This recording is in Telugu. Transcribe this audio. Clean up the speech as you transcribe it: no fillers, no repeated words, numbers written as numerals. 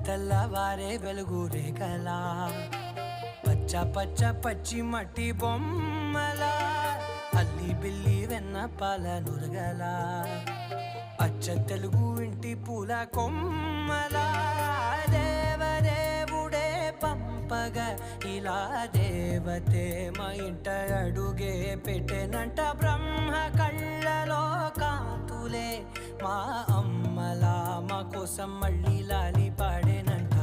తెల్లవారే వెలుగు రేఖలా పచ్చ పచ్చ పచ్చి మట్టి బొమ్మలా అల్లి బిల్లి వెన్న పాల నురగలా అచ్చ తెలుగు ఇంటి పూల కొమ్మలా దేవదేవుడే పంపగ ఇలా దేవతే మా ఇంట అడుగే పెట్టెనంట బ్రహ్మ కళ్ళలో కాంతులే మా అమ్మలా మా కోసం మళ్ళీ లాలి పాడేనంట.